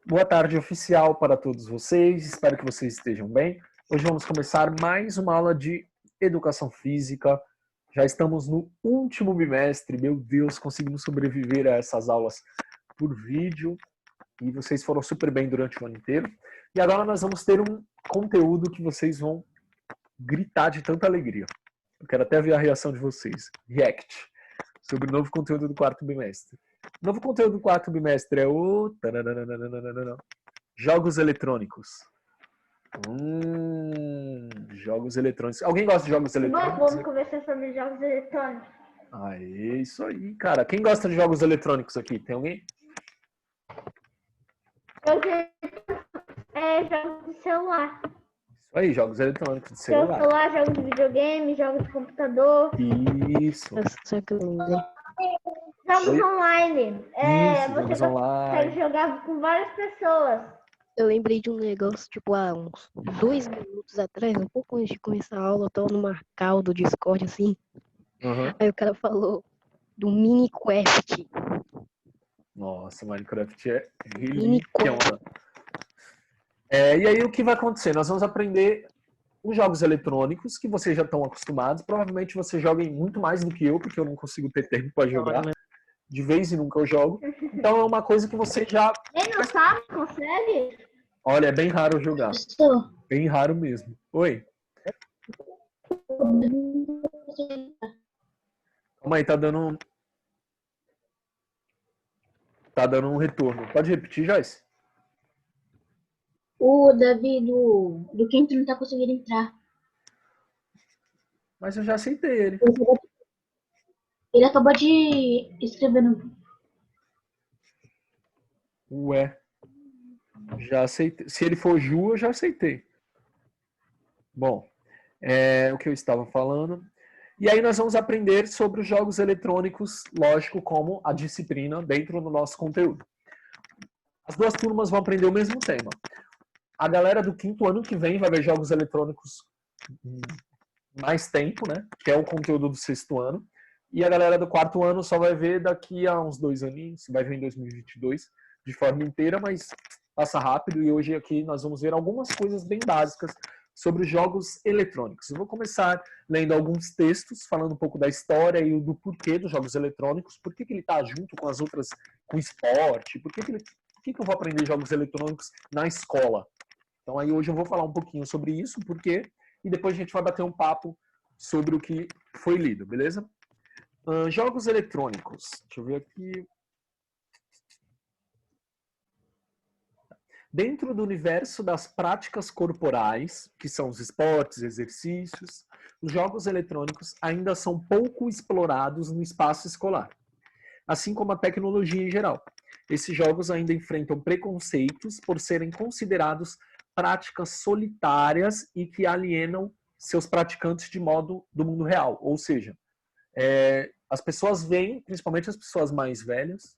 Boa tarde oficial para todos vocês, espero que vocês estejam bem. Hoje vamos começar mais uma aula de Educação Física. Já estamos no último bimestre, meu Deus, conseguimos sobreviver a essas aulas por vídeo e vocês foram super bem durante o ano inteiro. E agora nós vamos ter um conteúdo que vocês vão gritar de tanta alegria. Eu quero até ver a reação de vocês. React, sobre o novo conteúdo do quarto bimestre. O novo conteúdo do quarto bimestre é o jogos eletrônicos. Jogos eletrônicos. Alguém gosta de jogos eletrônicos? Bom, vamos conversar sobre jogos eletrônicos. Aê, isso aí, cara. Quem gosta de jogos eletrônicos aqui? Tem alguém? Jogos de celular. Isso aí, jogos eletrônicos de celular. Jogos de videogame, jogos de computador. Isso. Jogos online. Jogos Você online. consegue jogar com várias pessoas. Eu lembrei de um negócio, tipo, há uns 2 minutos atrás, um pouco antes de começar a aula, eu tava numa call do Discord, assim. Aí o cara falou do Minecraft. Nossa, Minecraft é relíquia. E aí o que vai acontecer? Nós vamos aprender os jogos eletrônicos, que vocês já estão acostumados. Provavelmente vocês joguem muito mais do que eu, porque eu não consigo ter tempo para jogar. De vez em nunca eu jogo. Então é uma coisa que você já... Ele não sabe? Consegue? Olha, é bem raro eu jogar. Bem raro mesmo. Oi? Calma aí, tá dando um retorno. Pode repetir, Joyce? O Davi do quinto não tá conseguindo entrar. Mas eu já aceitei ele. Ele acabou de escrever no... Ué. Já aceitei. Se ele for Ju, eu já aceitei. Bom, o que eu estava falando. E aí nós vamos aprender sobre os jogos eletrônicos, lógico, como a disciplina dentro do nosso conteúdo. As duas turmas vão aprender o mesmo tema. A galera do quinto ano que vem vai ver jogos eletrônicos mais tempo, né? Que é o conteúdo do sexto ano. E a galera do quarto ano só vai ver daqui a uns 2 aninhos, vai ver em 2022, de forma inteira, mas passa rápido. E hoje aqui nós vamos ver algumas coisas bem básicas sobre os jogos eletrônicos. Eu vou começar lendo alguns textos, falando um pouco da história e do porquê dos jogos eletrônicos, por que ele está junto com as outras, com o esporte, por que eu vou aprender jogos eletrônicos na escola. Então aí hoje eu vou falar um pouquinho sobre isso, porquê, e depois a gente vai bater um papo sobre o que foi lido, beleza? Jogos eletrônicos. Deixa eu ver aqui. Dentro do universo das práticas corporais, que são os esportes, exercícios, os jogos eletrônicos ainda são pouco explorados no espaço escolar, assim como a tecnologia em geral. Esses jogos ainda enfrentam preconceitos por serem considerados práticas solitárias e que alienam seus praticantes do mundo real. Ou seja, as pessoas veem, principalmente as pessoas mais velhas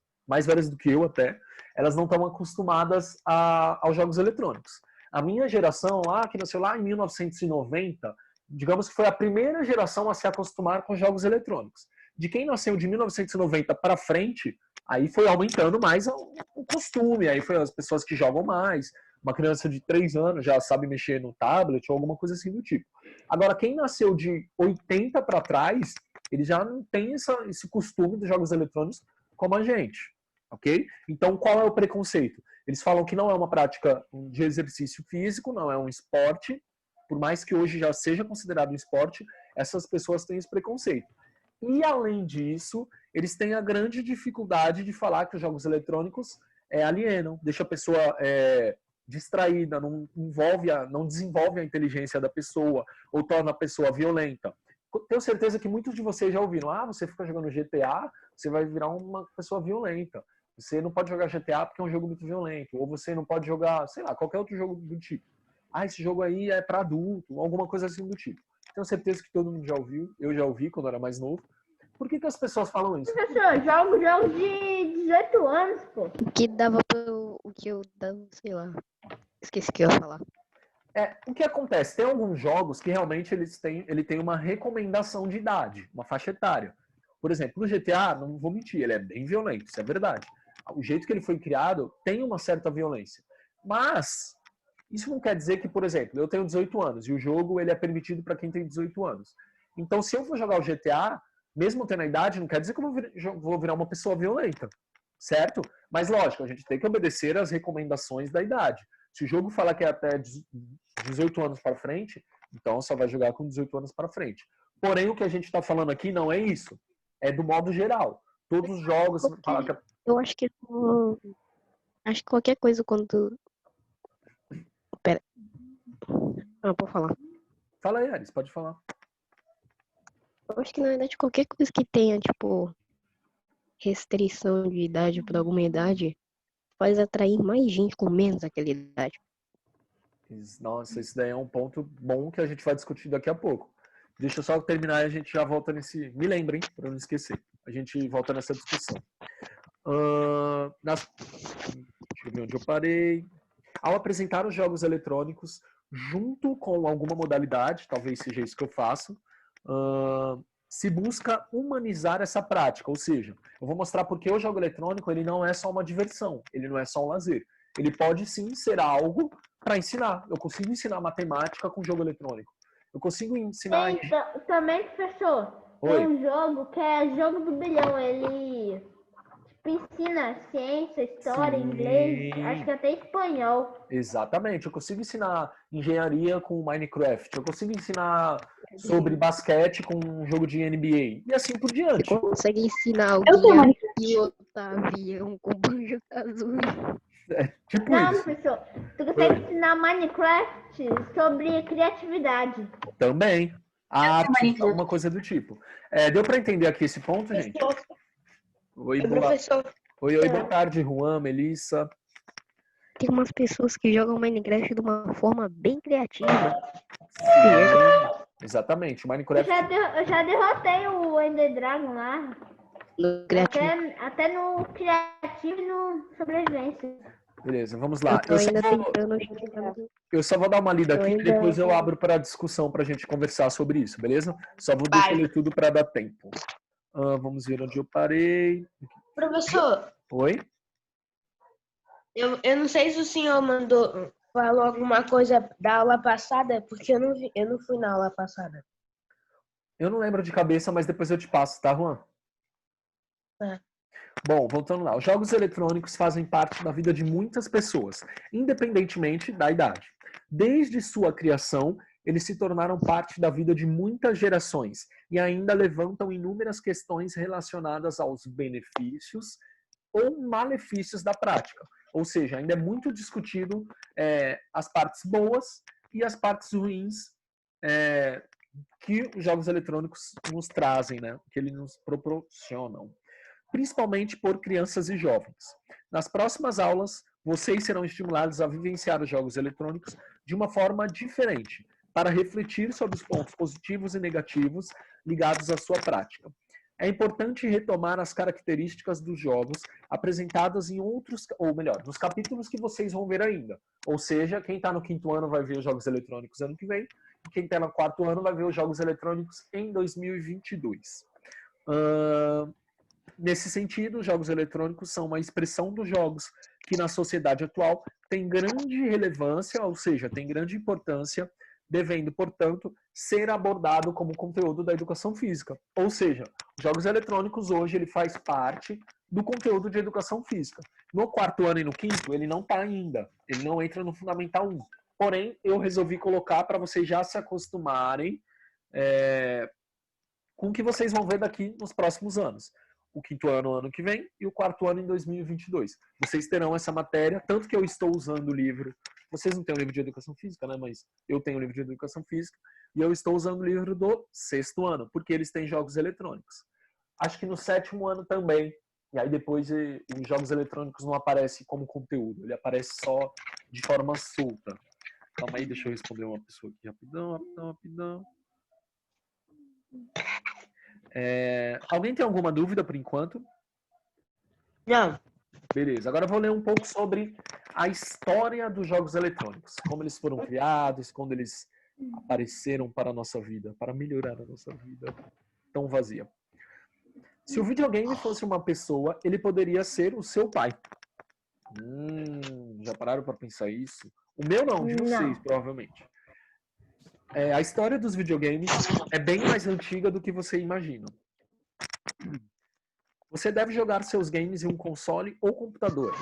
do que eu até, elas não estão acostumadas aos jogos eletrônicos. A minha geração lá, que nasceu lá em 1990, digamos que foi a primeira geração a se acostumar com jogos eletrônicos. De quem nasceu de 1990 para frente, aí foi aumentando mais o costume, aí foi as pessoas que jogam mais. Uma criança de 3 anos já sabe mexer no tablet ou alguma coisa assim do tipo. Agora, quem nasceu de 80 para trás, ele já não tem esse costume dos jogos eletrônicos como a gente, ok? Então, qual é o preconceito? Eles falam que não é uma prática de exercício físico, não é um esporte, por mais que hoje já seja considerado um esporte, essas pessoas têm esse preconceito. E, além disso, eles têm a grande dificuldade de falar que os jogos eletrônicos alienam, deixa a pessoa distraída, não desenvolve a inteligência da pessoa, ou torna a pessoa violenta. Tenho certeza que muitos de vocês já ouviram, você fica jogando GTA, você vai virar uma pessoa violenta. Você não pode jogar GTA porque é um jogo muito violento. Ou você não pode jogar, sei lá, qualquer outro jogo do tipo. Esse jogo aí é para adulto, alguma coisa assim do tipo. Tenho certeza que todo mundo já ouviu, eu já ouvi quando era mais novo. Por que as pessoas falam isso? Professor, jogos de 18 anos, pô. Que dava o que eu dava, sei lá. Esqueci o que eu ia falar. O que acontece? Tem alguns jogos que realmente ele tem uma recomendação de idade, uma faixa etária. Por exemplo, no GTA, não vou mentir, ele é bem violento, isso é verdade. O jeito que ele foi criado tem uma certa violência. Mas isso não quer dizer que, por exemplo, eu tenho 18 anos e o jogo ele é permitido para quem tem 18 anos. Então, se eu for jogar o GTA, mesmo tendo a idade, não quer dizer que eu vou virar uma pessoa violenta, certo? Mas, lógico, a gente tem que obedecer às recomendações da idade. Se o jogo fala que é até 18 anos para frente, então só vai jogar com 18 anos para frente. Porém, o que a gente está falando aqui não é isso. É do modo geral. Todos os jogos... Eu acho que qualquer coisa quando... Pera. Pode falar. Fala aí, Aris, pode falar. Eu acho que, na verdade, qualquer coisa que tenha, tipo, restrição de idade por alguma idade faz atrair mais gente com menos aquela idade. Nossa, isso daí é um ponto bom que a gente vai discutir daqui a pouco. Deixa eu só terminar e a gente já volta nesse... Me lembrem, para não esquecer. A gente volta nessa discussão. Deixa eu ver onde eu parei. Ao apresentar os jogos eletrônicos junto com alguma modalidade, talvez seja isso que eu faço, se busca humanizar essa prática. Ou seja, eu vou mostrar porque o jogo eletrônico ele não é só uma diversão, ele não é só um lazer. Ele pode sim ser algo para ensinar. Eu consigo ensinar matemática com jogo eletrônico. Eu consigo ensinar... Também, professor, tem um jogo que é Jogo do Bilhão. Ele ensina ciência, história, inglês, acho que até espanhol. Exatamente. Eu consigo ensinar engenharia com Minecraft. Eu consigo ensinar sobre basquete com um jogo de NBA. E assim por diante. Você consegue ensinar alguém a pilotar avião com Banjo-Kazooie. Tipo não, isso. professor. Tu consegue ensinar Minecraft sobre criatividade. Também. Arte, alguma coisa do tipo. Deu para entender aqui esse ponto, gente? Oi, professor. Oi, boa tarde, Juan, Melissa. Tem umas pessoas que jogam Minecraft de uma forma bem criativa. Sim, exatamente. Minecraft. Eu já derrotei o Ender Dragon lá. No criativo. Até no criativo e no sobrevivência. Beleza, vamos lá. Eu Eu só vou dar uma lida aqui e depois eu abro para discussão para a gente conversar sobre isso, beleza? Só vou deixar ler tudo para dar tempo. Vamos ver onde eu parei. Professor. Oi? Eu não sei se o senhor falou alguma coisa da aula passada, porque eu não fui na aula passada. Eu não lembro de cabeça, mas depois eu te passo, tá, Juan? Bom, voltando lá. Os jogos eletrônicos fazem parte da vida de muitas pessoas, independentemente da idade. Desde sua criação, eles se tornaram parte da vida de muitas gerações e ainda levantam inúmeras questões relacionadas aos benefícios ou malefícios da prática. Ou seja, ainda é muito discutido as partes boas e as partes ruins que os jogos eletrônicos nos trazem, né? Que eles nos proporcionam. Principalmente por crianças e jovens. Nas próximas aulas, vocês serão estimulados a vivenciar os jogos eletrônicos de uma forma diferente, para refletir sobre os pontos positivos e negativos ligados à sua prática. É importante retomar as características dos jogos apresentadas em outros, ou melhor, nos capítulos que vocês vão ver ainda. Ou seja, quem está no 5º ano vai ver os jogos eletrônicos ano que vem, e quem está no 4º ano vai ver os jogos eletrônicos em 2022. Nesse sentido, os jogos eletrônicos são uma expressão dos jogos que na sociedade atual tem grande relevância, ou seja, tem grande importância, devendo, portanto, ser abordado como conteúdo da educação física. Ou seja, os jogos eletrônicos hoje ele faz parte do conteúdo de educação física. No 4º ano e no 5º, ele não está ainda, ele não entra no Fundamental 1. Porém, eu resolvi colocar para vocês já se acostumarem com o que vocês vão ver daqui nos próximos anos. O 5º ano, ano que vem, e o 4º ano em 2022. Vocês terão essa matéria, tanto que eu estou usando o livro. Vocês não têm o livro de educação física, né? Mas eu tenho o livro de educação física, e eu estou usando o livro do 6º ano, porque eles têm jogos eletrônicos. Acho que no 7º ano também. E aí depois os jogos eletrônicos não aparecem como conteúdo, ele aparece só de forma solta. Calma aí, deixa eu responder uma pessoa aqui rapidão. Alguém tem alguma dúvida por enquanto? Não. Beleza, agora eu vou ler um pouco sobre a história dos jogos eletrônicos, como eles foram criados, quando eles apareceram para a nossa vida, para melhorar a nossa vida tão vazia. Se o videogame fosse uma pessoa, ele poderia ser o seu pai. Já pararam para pensar isso? O meu não, de vocês, provavelmente. A história dos videogames é bem mais antiga do que você imagina. Você deve jogar seus games em um console ou computador.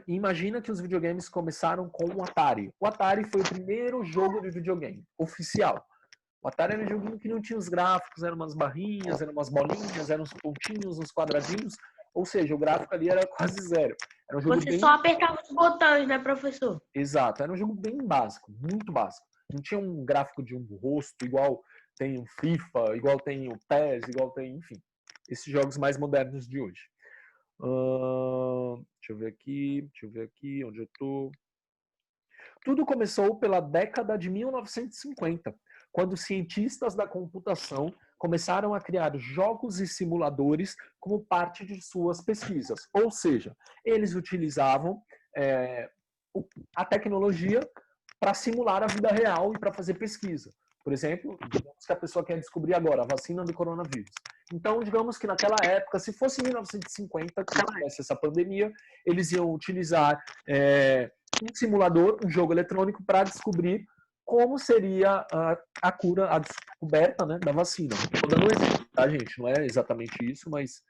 Imagina que os videogames começaram com o Atari. O Atari foi o primeiro jogo de videogame oficial. O Atari era um joguinho que não tinha os gráficos, eram umas barrinhas, eram umas bolinhas, eram uns pontinhos, uns quadradinhos. Ou seja, o gráfico ali era quase zero. Era um jogo Você só apertava os botões, né, professor? Exato, era um jogo bem básico, muito básico. Não tinha um gráfico de um rosto igual tem o FIFA, igual tem o PES, igual tem, enfim, esses jogos mais modernos de hoje. Deixa eu ver aqui, onde eu tô. Tudo começou pela década de 1950, quando cientistas da computação começaram a criar jogos e simuladores como parte de suas pesquisas. Ou seja, eles utilizavam a tecnologia para simular a vida real e para fazer pesquisa. Por exemplo, digamos que a pessoa quer descobrir agora a vacina do coronavírus. Então, digamos que naquela época, se fosse 1950, que tivesse essa pandemia, eles iam utilizar um simulador, um jogo eletrônico, para descobrir como seria a cura, a descoberta, né, da vacina. Estou dando um exemplo, tá, gente? Não é exatamente isso, mas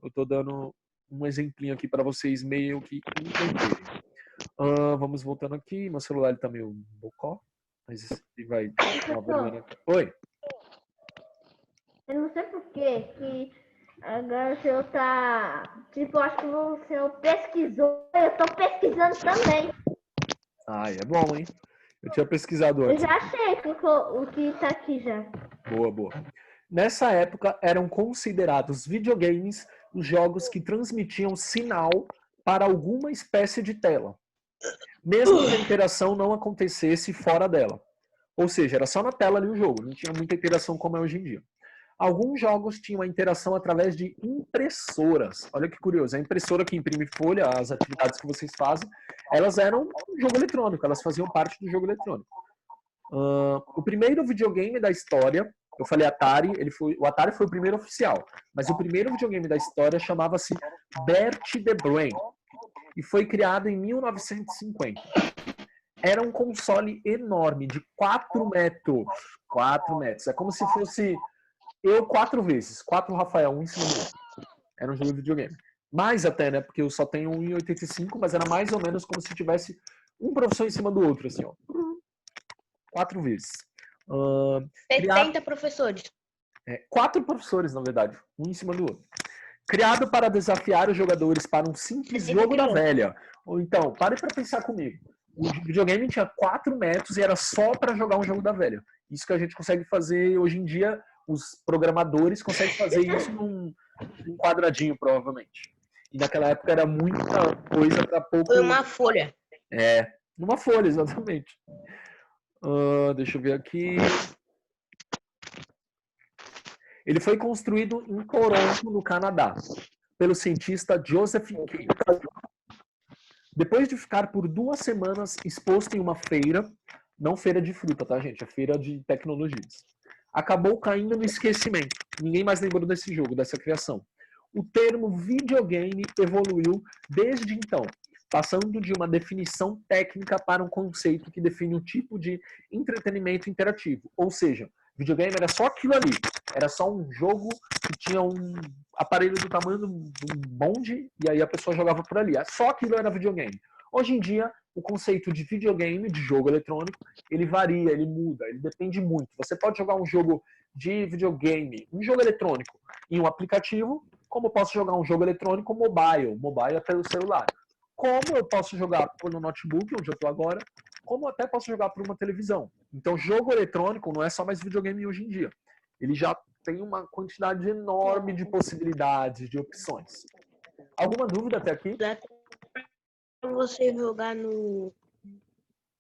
eu estou dando um exemplinho aqui para vocês meio que entenderem. Vamos voltando aqui. Meu celular está meio bocó, mas ele vai... Oi? Eu não sei por que agora o senhor tá... Tipo, acho que o senhor pesquisou, eu tô pesquisando também. É bom, hein? Eu tinha pesquisado antes. Eu já achei o que tá aqui já. Boa. Nessa época, eram considerados videogames os jogos que transmitiam sinal para alguma espécie de tela, mesmo que a interação não acontecesse fora dela. Ou seja, era só na tela ali o jogo, não tinha muita interação como é hoje em dia. Alguns jogos tinham a interação através de impressoras. Olha que curioso, a impressora que imprime folha, as atividades que vocês fazem, elas eram um jogo eletrônico, elas faziam parte do jogo eletrônico. O primeiro videogame da história, eu falei Atari, o Atari foi o primeiro oficial, mas o primeiro videogame da história chamava-se Bert the Brain e foi criado em 1950. Era um console enorme, de 4 metros. 4 metros. É como se fosse eu 4 vezes. 4 Rafael, um em cima do outro. Era um jogo de videogame. Mais até, né? Porque eu só tenho 1,85, mas era mais ou menos como se tivesse um professor em cima do outro, assim, ó. 4 vezes. 70 professores. 4 professores, na verdade. Um em cima do outro. Criado para desafiar os jogadores para um simples jogo da velha. Ou então, pare para pensar comigo. O videogame tinha 4 metros e era só para jogar um jogo da velha. Isso que a gente consegue fazer hoje em dia, os programadores conseguem fazer isso num quadradinho, provavelmente. E naquela época era muita coisa para pouco... Foi uma folha. Numa folha, exatamente. Deixa eu ver aqui. Ele foi construído em Toronto, no Canadá, pelo cientista Joseph K. Depois de ficar por 2 semanas exposto em uma feira, não feira de fruta, tá, gente? É feira de tecnologias. Acabou caindo no esquecimento. Ninguém mais lembrou desse jogo, dessa criação. O termo videogame evoluiu desde então, passando de uma definição técnica para um conceito que define um tipo de entretenimento interativo. Ou seja, videogame era só aquilo ali. Era só um jogo que tinha um aparelho do tamanho de um bonde e aí a pessoa jogava por ali. Só aquilo era videogame. Hoje em dia, o conceito de videogame, de jogo eletrônico, ele varia, ele muda, ele depende muito. Você pode jogar um jogo de videogame, um jogo eletrônico, em um aplicativo, como eu posso jogar um jogo eletrônico mobile é pelo celular. Como eu posso jogar no notebook, onde eu estou agora, como até posso jogar por uma televisão. Então, jogo eletrônico não é só mais videogame hoje em dia. Ele já tem uma quantidade enorme de possibilidades, de opções. Alguma dúvida até aqui? Você jogar no...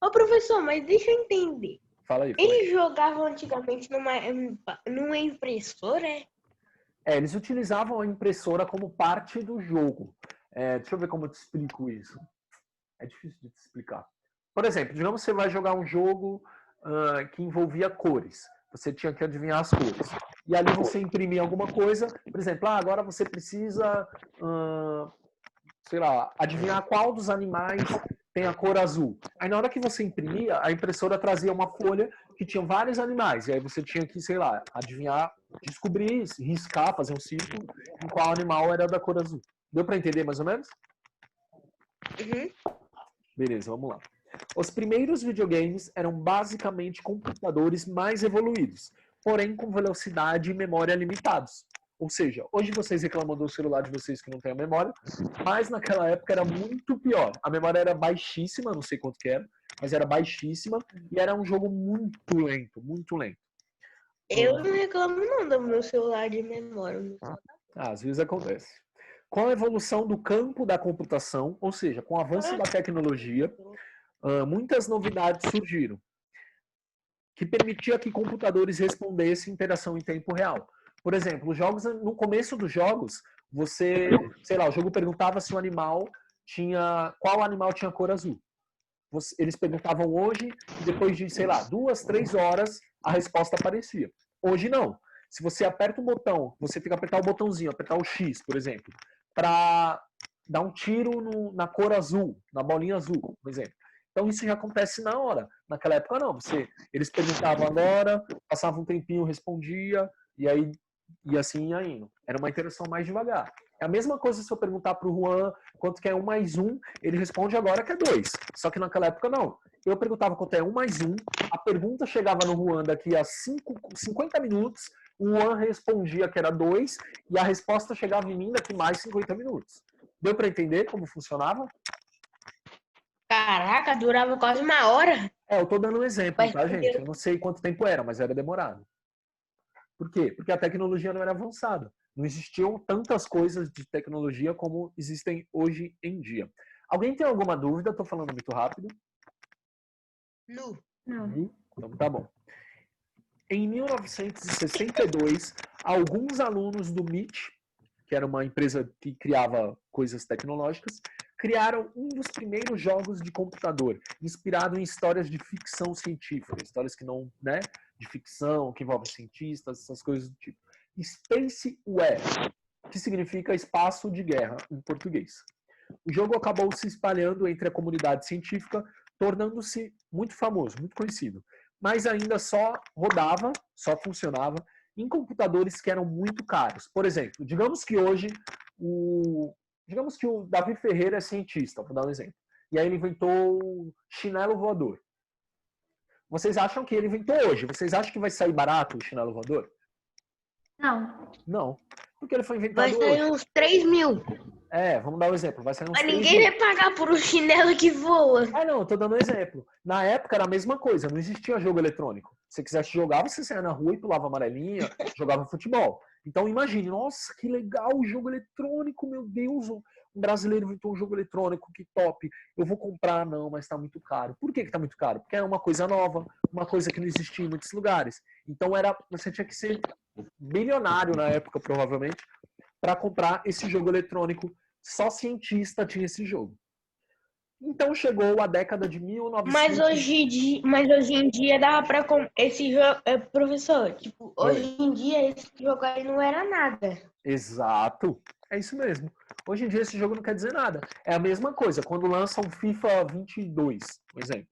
Ô, professor, mas deixa eu entender. Fala aí. Eles jogavam antigamente numa impressora, eles utilizavam a impressora como parte do jogo. Deixa eu ver como eu te explico isso. É difícil de te explicar. Por exemplo, digamos que você vai jogar um jogo que envolvia cores. Você tinha que adivinhar as cores. e ali você imprimia alguma coisa. Por exemplo, agora você precisa, sei lá, adivinhar qual dos animais tem a cor azul. Aí na hora que você imprimia, a impressora trazia uma folha que tinha vários animais. E aí você tinha que, sei lá, adivinhar, descobrir, riscar, fazer um círculo em qual animal era da cor azul. Deu para entender mais ou menos? Uhum. Beleza, vamos lá. Os primeiros videogames eram basicamente computadores mais evoluídos, porém com velocidade e memória limitados. Ou seja, hoje vocês reclamam do celular de vocês que não tem a memória, mas naquela época era muito pior. A memória era baixíssima, não sei quanto que era, mas era baixíssima e era um jogo muito lento, muito lento. Eu não reclamo não do meu celular de memória. Às vezes acontece. Com a evolução do campo da computação, ou seja, com o avanço da tecnologia, muitas novidades surgiram, que permitia que computadores respondessem interação em tempo real. Por exemplo, os jogos, no começo dos jogos, você, sei lá, o jogo perguntava se o animal tinha, qual animal tinha cor azul. Eles perguntavam hoje, e depois de, sei lá, 2, 3 horas, a resposta aparecia. Hoje não. Se você aperta um botão, você tem que apertar o botãozinho, apertar o X, por exemplo, para dar um tiro na cor azul, na bolinha azul, por exemplo. Então isso já acontece na hora. Naquela época não. Eles perguntavam agora, passava um tempinho, respondia, e aí e assim ia indo. Era uma interação mais devagar. É a mesma coisa se eu perguntar para o Juan quanto que é 1 mais 1, ele responde agora que é 2. Só que naquela época não. Eu perguntava quanto é 1 mais 1, a pergunta chegava no Juan daqui a 50 minutos, o Juan respondia que era 2 e a resposta chegava em mim daqui mais 50 minutos. Deu para entender como funcionava? Caraca, durava quase 1 hora. Eu tô dando um exemplo, Mas tá, gente? Eu não sei quanto tempo era, mas era demorado. Por quê? Porque a tecnologia não era avançada. Não existiam tantas coisas de tecnologia como existem hoje em dia. Alguém tem alguma dúvida? Estou falando muito rápido. Não. Então tá bom. Em 1962, alguns alunos do MIT, que era uma empresa que criava coisas tecnológicas, criaram um dos primeiros jogos de computador, inspirado em histórias de ficção científica, histórias que não, né, de ficção, que envolvem cientistas, essas coisas do tipo. Spaceware, que significa espaço de guerra em português. O jogo acabou se espalhando entre a comunidade científica, tornando-se muito famoso, muito conhecido, mas ainda só rodava, só funcionava em computadores que eram muito caros. Por exemplo, digamos que hoje o Davi Ferreira é cientista, vou dar um exemplo. E aí ele inventou o chinelo voador. Vocês acham que ele inventou hoje? Vocês acham que vai sair barato o chinelo voador? Não. Não. Porque ele foi inventado Vai sair hoje. uns 3 mil. Vamos dar um exemplo. Vai sair uns Mas 3 ninguém mil. vai pagar por um chinelo que voa. Não, eu tô dando um exemplo. Na época era a mesma coisa, não existia jogo eletrônico. Se você quisesse jogar, você saia na rua e pulava amarelinha, jogava futebol. Então imagine, nossa, que legal o jogo eletrônico, meu Deus, um brasileiro inventou um jogo eletrônico, que top. Eu vou comprar, não, mas tá muito caro. Por que tá muito caro? Porque é uma coisa nova, uma coisa que não existia em muitos lugares. Então você tinha que ser bilionário na época, provavelmente, para comprar esse jogo eletrônico. Só cientista tinha esse jogo. Então chegou a década de 1900. Mas hoje em dia dava pra esse jogo, professor, tipo, hoje em dia esse jogo aí não era nada. Exato. É isso mesmo. Hoje em dia esse jogo não quer dizer nada. É a mesma coisa. Quando lança um FIFA 22, por exemplo,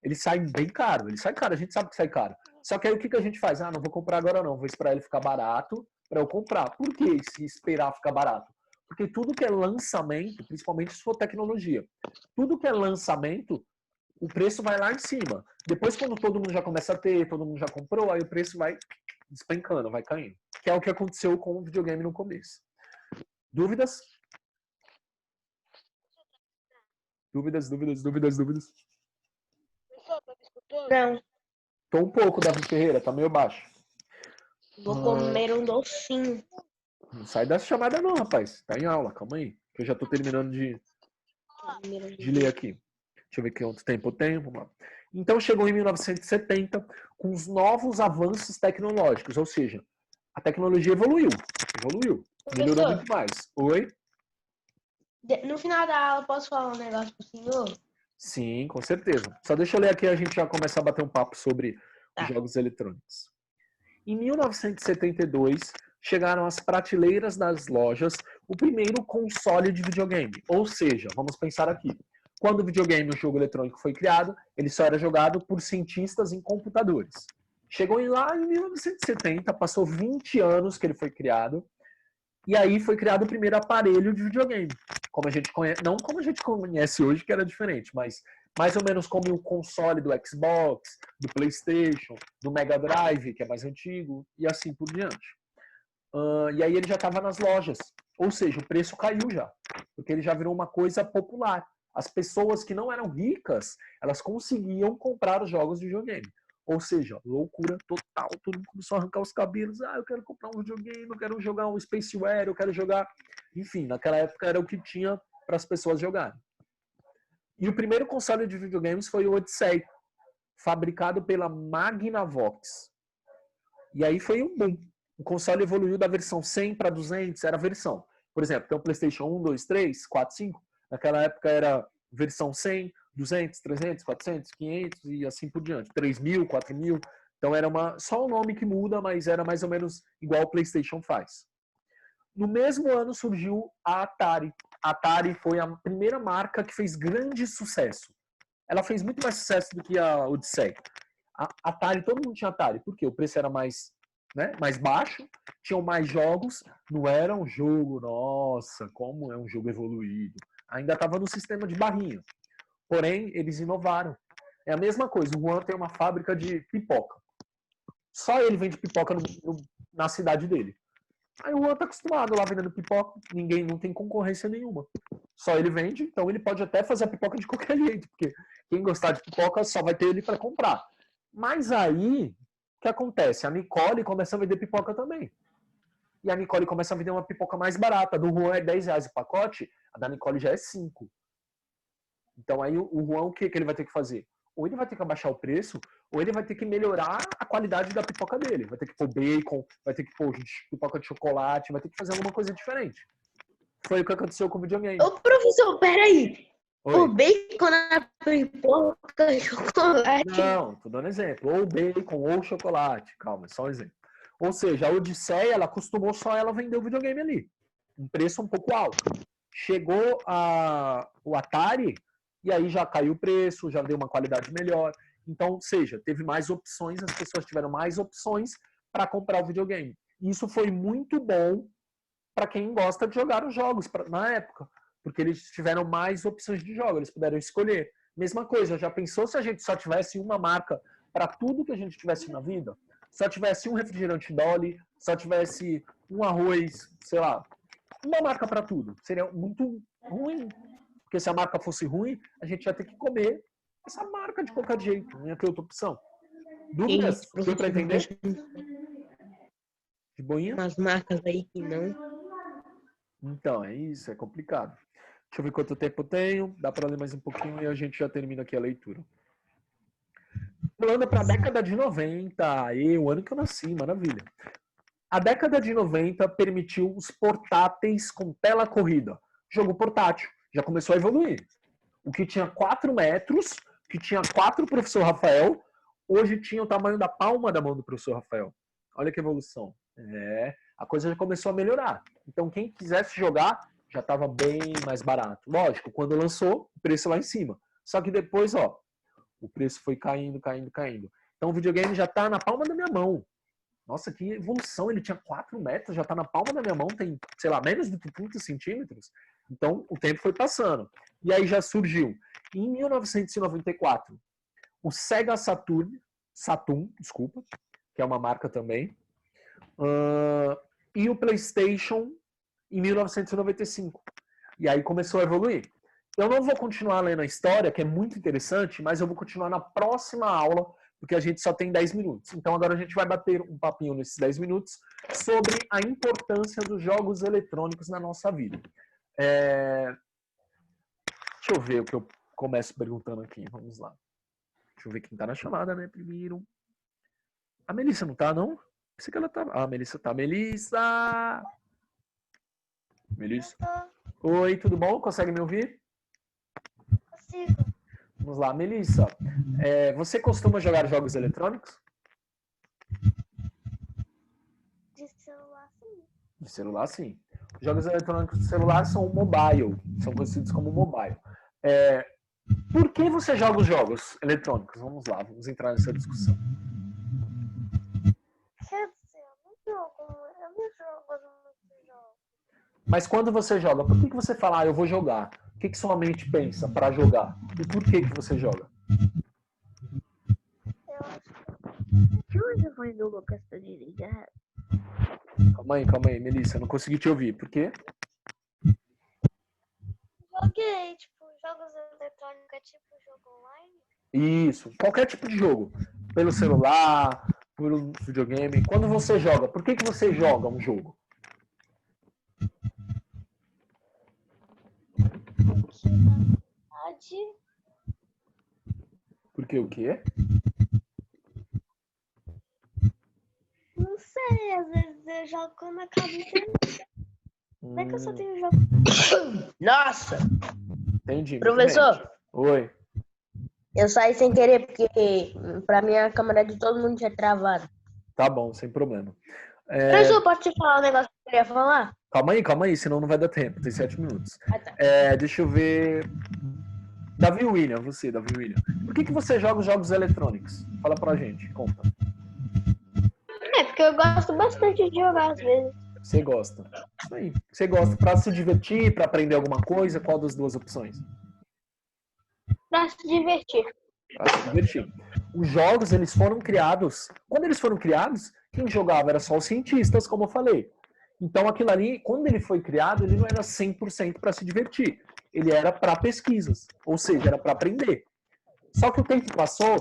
ele sai bem caro. Ele sai caro, a gente sabe que sai caro. Só que aí o que a gente faz? Não vou comprar agora não. Vou esperar ele ficar barato para eu comprar. Por que se esperar ficar barato? Porque tudo que é lançamento, principalmente se for tecnologia, tudo que é lançamento, o preço vai lá em cima. Depois, quando todo mundo já começa a ter, todo mundo já comprou, aí o preço vai despencando, vai caindo. Que é o que aconteceu com o videogame no começo. Dúvidas? Dúvidas? Não. Tô um pouco, Davi Ferreira, tá meio baixo. Vou comer um docinho. Não sai dessa chamada não, rapaz. Tá em aula, calma aí. Que eu já tô terminando de ler aqui. Deixa eu ver quanto tempo eu tenho. Vamos lá. Então chegou em 1970 com os novos avanços tecnológicos, ou seja, a tecnologia evoluiu. Melhorou muito mais. Oi? No final da aula, posso falar um negócio pro senhor? Sim, com certeza. Só deixa eu ler aqui e a gente já começa a bater um papo sobre os jogos eletrônicos. Em 1972, chegaram às prateleiras das lojas o primeiro console de videogame. Ou seja, vamos pensar aqui. Quando o videogame, o jogo eletrônico, foi criado, ele só era jogado por cientistas em computadores. Chegou lá em 1970, passou 20 anos que ele foi criado, e aí foi criado o primeiro aparelho de videogame. Como a gente conhece, não como a gente conhece hoje, que era diferente, mas mais ou menos como o console do Xbox, do PlayStation, do Mega Drive, que é mais antigo, e assim por diante. E aí ele já estava nas lojas, ou seja, o preço caiu já, porque ele já virou uma coisa popular. As pessoas que não eram ricas, elas conseguiam comprar os jogos de videogame. Ou seja, loucura total, todo mundo começou a arrancar os cabelos, eu quero comprar um videogame, eu quero jogar um Spaceware, eu quero jogar... Enfim, naquela época era o que tinha para as pessoas jogarem. E o primeiro console de videogames foi o Odyssey, fabricado pela Magnavox. E aí foi um boom. O console evoluiu da versão 100 para 200, era a versão. Por exemplo, tem o PlayStation 1, 2, 3, 4, 5. Naquela época era versão 100, 200, 300, 400, 500 e assim por diante. 3.000, 4.000. Então era só o nome que muda, mas era mais ou menos igual o PlayStation faz. No mesmo ano surgiu a Atari. A Atari foi a primeira marca que fez grande sucesso. Ela fez muito mais sucesso do que a Odyssey. A Atari, todo mundo tinha Atari. Por quê? O preço era mais baixo, tinham mais jogos, não era um jogo, nossa, como é um jogo evoluído. Ainda estava no sistema de barrinha. Porém, eles inovaram. É a mesma coisa, o Juan tem uma fábrica de pipoca. Só ele vende pipoca na cidade dele. Aí o Juan está acostumado lá vendendo pipoca, ninguém não tem concorrência nenhuma. Só ele vende, então ele pode até fazer a pipoca de qualquer jeito, porque quem gostar de pipoca só vai ter ele para comprar. Mas aí, o que acontece? A Nicole começa a vender pipoca também. E a Nicole começa a vender uma pipoca mais barata. A do Juan é R$10 o pacote, a da Nicole já é 5. Então aí o Juan, o que ele vai ter que fazer? Ou ele vai ter que abaixar o preço, ou ele vai ter que melhorar a qualidade da pipoca dele. Vai ter que pôr bacon, vai ter que pôr pipoca de chocolate, vai ter que fazer alguma coisa diferente. Foi o que aconteceu com o videogame. Ô, professor, peraí. Oi. O bacon na pipoca, chocolate. Não, tô dando exemplo. Ou bacon, ou chocolate. Calma, é só um exemplo. Ou seja, a Odisseia, ela acostumou só ela vender o videogame ali. Um preço um pouco alto. Chegou o Atari, e aí já caiu o preço, já deu uma qualidade melhor. Então, ou seja, teve mais opções, as pessoas tiveram mais opções para comprar o videogame. Isso foi muito bom para quem gosta de jogar os jogos na época, porque eles tiveram mais opções de jogo, eles puderam escolher. Mesma coisa, já pensou se a gente só tivesse uma marca para tudo que a gente tivesse na vida? Só tivesse um refrigerante Dolly, só tivesse um arroz, sei lá, uma marca para tudo. Seria muito ruim, porque se a marca fosse ruim, a gente ia ter que comer essa marca de qualquer jeito, não ia ter outra opção. Dúvidas? Deu para entender? De boinha? Umas marcas aí que não. Então, é isso, é complicado. Deixa eu ver quanto tempo eu tenho. Dá para ler mais um pouquinho e a gente já termina aqui a leitura. Pulando para a década de 90, aí, o ano que eu nasci, maravilha. A década de 90 permitiu os portáteis com tela corrida. Jogo portátil. Já começou a evoluir. O que tinha 4 metros, o que tinha 4 do professor Rafael, hoje tinha o tamanho da palma da mão do professor Rafael. Olha que evolução. A coisa já começou a melhorar. Então, quem quisesse jogar, já estava bem mais barato. Lógico, quando lançou, o preço lá em cima. Só que depois, o preço foi caindo, caindo, caindo. Então, o videogame já está na palma da minha mão. Nossa, que evolução. Ele tinha 4 metros, já está na palma da minha mão, tem, sei lá, menos do que 30 centímetros. Então, o tempo foi passando. E aí já surgiu, em 1994, o Sega Saturn, que é uma marca também, e o PlayStation em 1995. E aí começou a evoluir. Eu não vou continuar lendo a história, que é muito interessante, mas eu vou continuar na próxima aula, porque a gente só tem 10 minutos. Então agora a gente vai bater um papinho nesses 10 minutos sobre a importância dos jogos eletrônicos na nossa vida. Deixa eu ver o que eu começo perguntando aqui. Vamos lá. Deixa eu ver quem tá na chamada, né? Primeiro. A Melissa não tá, não? Pensei que ela tá. Ah, a Melissa tá. Melissa! Melissa? Oi, tudo bom? Consegue me ouvir? Consigo. Vamos lá. Melissa, você costuma jogar jogos eletrônicos? de celular, sim. De celular, sim. Jogos eletrônicos de celular são mobile, são conhecidos como mobile. Por que você joga os jogos eletrônicos? Vamos lá, vamos entrar nessa discussão. Quer dizer, eu não jogo muito jogos. Mas quando você joga, por que você fala, eu vou jogar? O que sua mente pensa para jogar? E por que você joga? Eu acho que hoje foi do Lucas tá desligado. Calma aí, Melissa, eu não consegui te ouvir. Por quê? Joguei, tipo, jogos eletrônicos é tipo jogo online? Isso, qualquer tipo de jogo. Pelo celular, pelo videogame. Quando você joga, por que você joga um jogo? Porque, na verdade, Porque o quê? não sei, às vezes eu jogo quando acaba o internet. Não é que eu só tenho jogo. Nossa! Entendi. muito Professor, bem. Oi. eu saí sem querer porque pra mim a câmera de todo mundo tinha travado. Tá bom, sem problema. Professor, posso te falar um negócio que eu queria falar? Calma aí, senão não vai dar tempo. Tem 7 minutos. Ah, tá. Deixa eu ver. Davi William, Davi William. Por que você joga os jogos eletrônicos? Fala pra gente, conta. É, porque eu gosto bastante de jogar às vezes. Você gosta. Isso aí. Você gosta pra se divertir, pra aprender alguma coisa? Qual das duas opções? Pra se divertir. Pra se divertir. Os jogos, eles foram criados... Quando eles foram criados, quem jogava era só os cientistas, como eu falei. Então, aquilo ali, quando ele foi criado, ele não era 100% para se divertir. Ele era para pesquisas. Ou seja, era para aprender. Só que o tempo passou,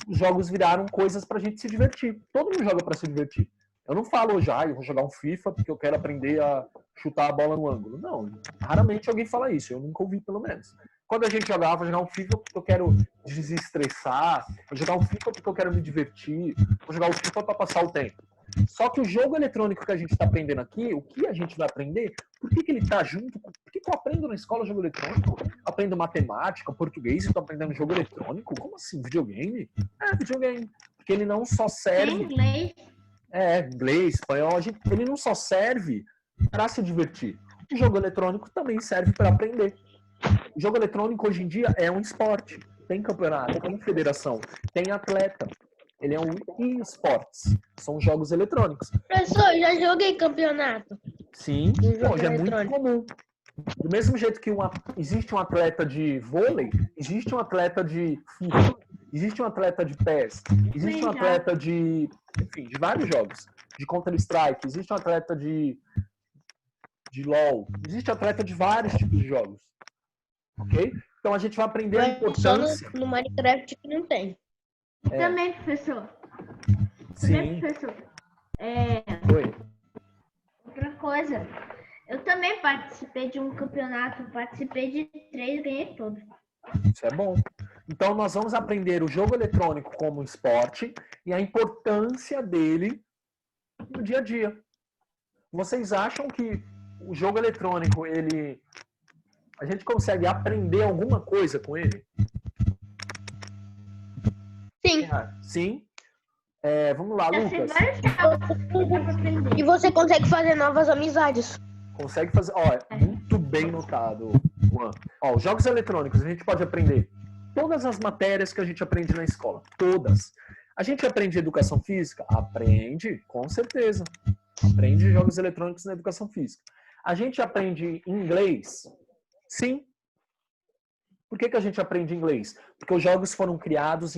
os jogos viraram coisas pra gente se divertir. Todo mundo joga pra se divertir. Eu não falo hoje, eu vou jogar um FIFA porque eu quero aprender a chutar a bola no ângulo. Não, raramente alguém fala isso. Eu nunca ouvi, pelo menos. Quando a gente jogava, vou jogar um FIFA porque eu quero desestressar, vou jogar um FIFA porque eu quero me divertir, vou jogar um FIFA para passar o tempo. Só que o jogo eletrônico que a gente está aprendendo aqui, o que a gente vai aprender, por que ele está junto? Por que eu aprendo na escola jogo eletrônico? Aprendo matemática, português e estou aprendendo jogo eletrônico? Como assim? Videogame? Videogame. Porque ele não só serve... Tem inglês. Inglês, espanhol, ele não só serve para se divertir. O jogo eletrônico também serve para aprender. O jogo eletrônico hoje em dia é um esporte. Tem campeonato, tem federação, tem atleta. Ele é um e-sports. São jogos eletrônicos. Professor, já joguei campeonato. Sim, jogo hoje é muito eletrônico. comum. Do mesmo jeito que existe um atleta de vôlei, existe um atleta de FIFA, existe um atleta de PES, existe um atleta de, enfim, de vários jogos. De Counter-Strike, existe um atleta de LoL, existe atleta de vários tipos de jogos. Ok? Então a gente vai aprender a Só importância. no Minecraft que não tem. Também, professor. Sim. Também, professor. Oi. Outra coisa. Eu também participei de um campeonato, participei de 3, ganhei todos. Isso é bom. Então nós vamos aprender o jogo eletrônico como esporte e a importância dele no dia a dia. Vocês acham que o jogo eletrônico, a gente consegue aprender alguma coisa com ele? Sim. Sim. Vamos lá, Já sei Lucas. vários jogos que dá pra aprender. E você consegue fazer novas amizades. Consegue fazer. Muito bem notado, Juan. Os jogos eletrônicos, a gente pode aprender todas as matérias que a gente aprende na escola. Todas. A gente aprende educação física? Aprende, com certeza. Aprende jogos eletrônicos na educação física. A gente aprende inglês? Sim. Por que a gente aprende inglês? Porque os jogos foram criados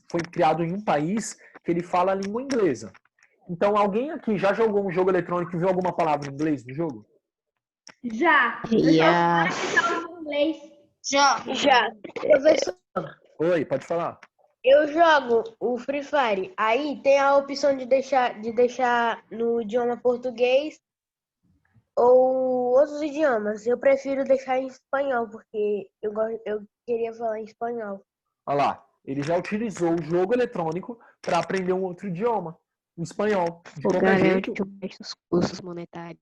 foi criado em um país que ele fala a língua inglesa. Então, alguém aqui já jogou um jogo eletrônico e viu alguma palavra em inglês no jogo? Já. Já. Eu inglês. Já. Professor, Oi, pode falar. eu jogo o Free Fire. Aí tem a opção de deixar no idioma português ou outros idiomas. Eu prefiro deixar em espanhol, porque eu queria falar em espanhol. Olha lá, ele já utilizou o jogo eletrônico para aprender um outro idioma, o espanhol. De O qualquer garante jeito. os custos monetários.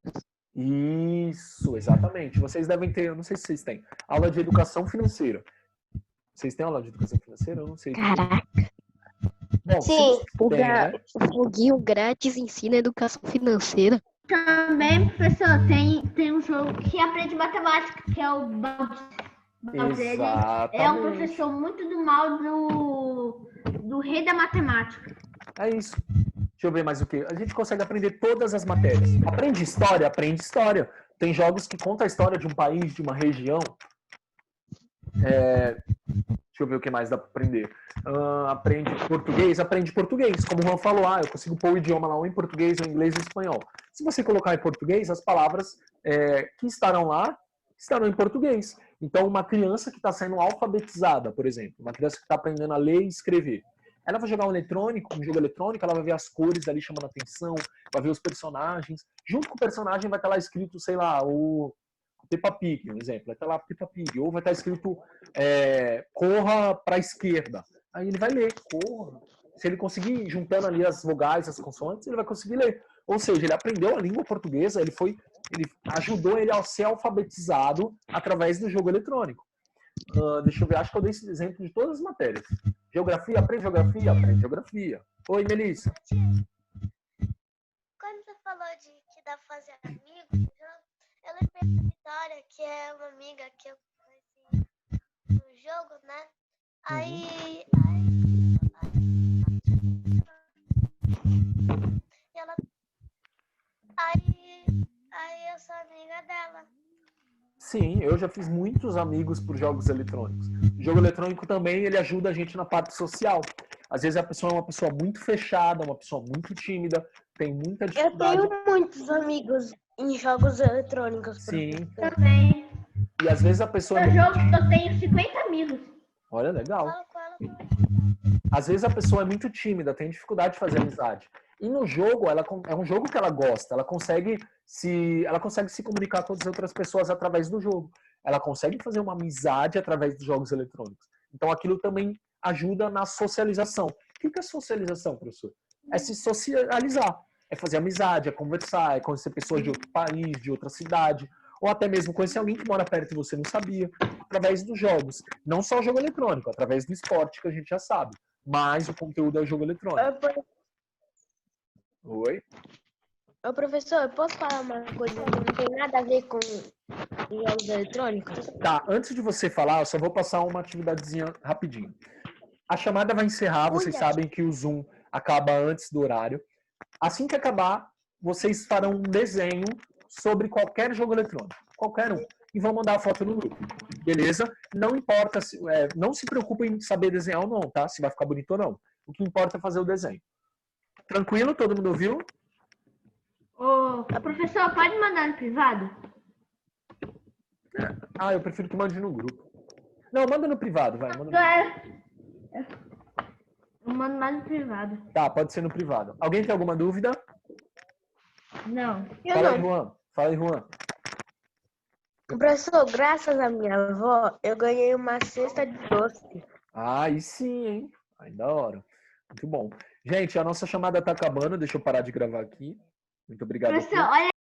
Isso, exatamente. Vocês devem ter, eu não sei se vocês têm, aula de educação financeira. Vocês têm aula de educação financeira? Eu não sei. Caraca. Bom, Sim. O foguinho grátis ensina educação financeira. Também, professor, tem um jogo que aprende matemática, que é o Baldi. Ele é um professor muito do mal do rei da matemática. É isso. Deixa eu ver mais o que. A gente consegue aprender todas as matérias. Aprende história? Aprende história. Tem jogos que contam a história de um país, de uma região. Deixa eu ver o que mais dá para aprender. Aprende português. Como o Juan falou, eu consigo pôr o idioma lá ou em português, ou em inglês ou em espanhol. Se você colocar em português, as palavras que estarão lá estarão em português. Então, uma criança que está sendo alfabetizada, por exemplo, uma criança que está aprendendo a ler e escrever, ela vai jogar um jogo eletrônico, ela vai ver as cores ali chamando a atenção, vai ver os personagens. Junto com o personagem vai estar lá escrito, sei lá, o Peppa Pig, um exemplo. Vai estar lá Peppa Pig. Ou vai estar escrito corra para a esquerda. Aí ele vai ler, corra. Se ele conseguir juntando ali as vogais, as consoantes, ele vai conseguir ler. Ou seja, ele aprendeu a língua portuguesa, ele ajudou ele a ser alfabetizado através do jogo eletrônico. Deixa eu ver, acho que eu dei esse exemplo de todas as matérias. Geografia, aprende geografia, aprende geografia. Oi, Melissa. Quando você falou que dá pra fazer amigos, eu lembrei da Vitória, que é uma amiga que eu conheci no jogo, né? Aí eu sou amiga dela. Sim, eu já fiz muitos amigos por jogos eletrônicos. O jogo eletrônico também, ele ajuda a gente na parte social. Às vezes a pessoa é uma pessoa muito fechada, uma pessoa muito tímida, tem muita dificuldade. Eu tenho muitos amigos em jogos eletrônicos. Sim. Também. E às vezes a pessoa... No jogo eu tenho 50 amigos. Olha, legal. Fala com ela. Às vezes a pessoa é muito tímida, tem dificuldade de fazer amizade. E no jogo, é um jogo que ela gosta, ela consegue se comunicar com as outras pessoas através do jogo. Ela consegue fazer uma amizade através dos jogos eletrônicos. Então aquilo também ajuda na socialização. O que é socialização, professor? É se socializar, é fazer amizade, é conversar, é conhecer pessoas de outro país, de outra cidade, ou até mesmo conhecer alguém que mora perto e você não sabia, através dos jogos. Não só o jogo eletrônico, através do esporte, que a gente já sabe. Mas o conteúdo é o jogo eletrônico. Oi? Ô, professor, eu posso falar uma coisa que não tem nada a ver com jogos eletrônicos? Tá, antes de você falar, eu só vou passar uma atividadezinha rapidinho. A chamada vai encerrar, vocês sabem que o Zoom acaba antes do horário. Assim que acabar, vocês farão um desenho sobre qualquer jogo eletrônico, qualquer um, e vão mandar a foto no grupo, beleza? Não importa, não se preocupem em saber desenhar ou não, tá? Se vai ficar bonito ou não. O que importa é fazer o desenho. Tranquilo? Todo mundo ouviu? Professor, pode mandar no privado? Eu prefiro que mande no grupo. Não, manda no privado, vai. Eu mando mais no privado. Tá, pode ser no privado. Alguém tem alguma dúvida? Não. Fala aí, Juan. Professor, graças à minha avó, eu ganhei uma cesta de doce. Aí sim, hein? Aí da hora. Muito bom. Gente, a nossa chamada tá acabando. Deixa eu parar de gravar aqui. Muito obrigado. Professor, olha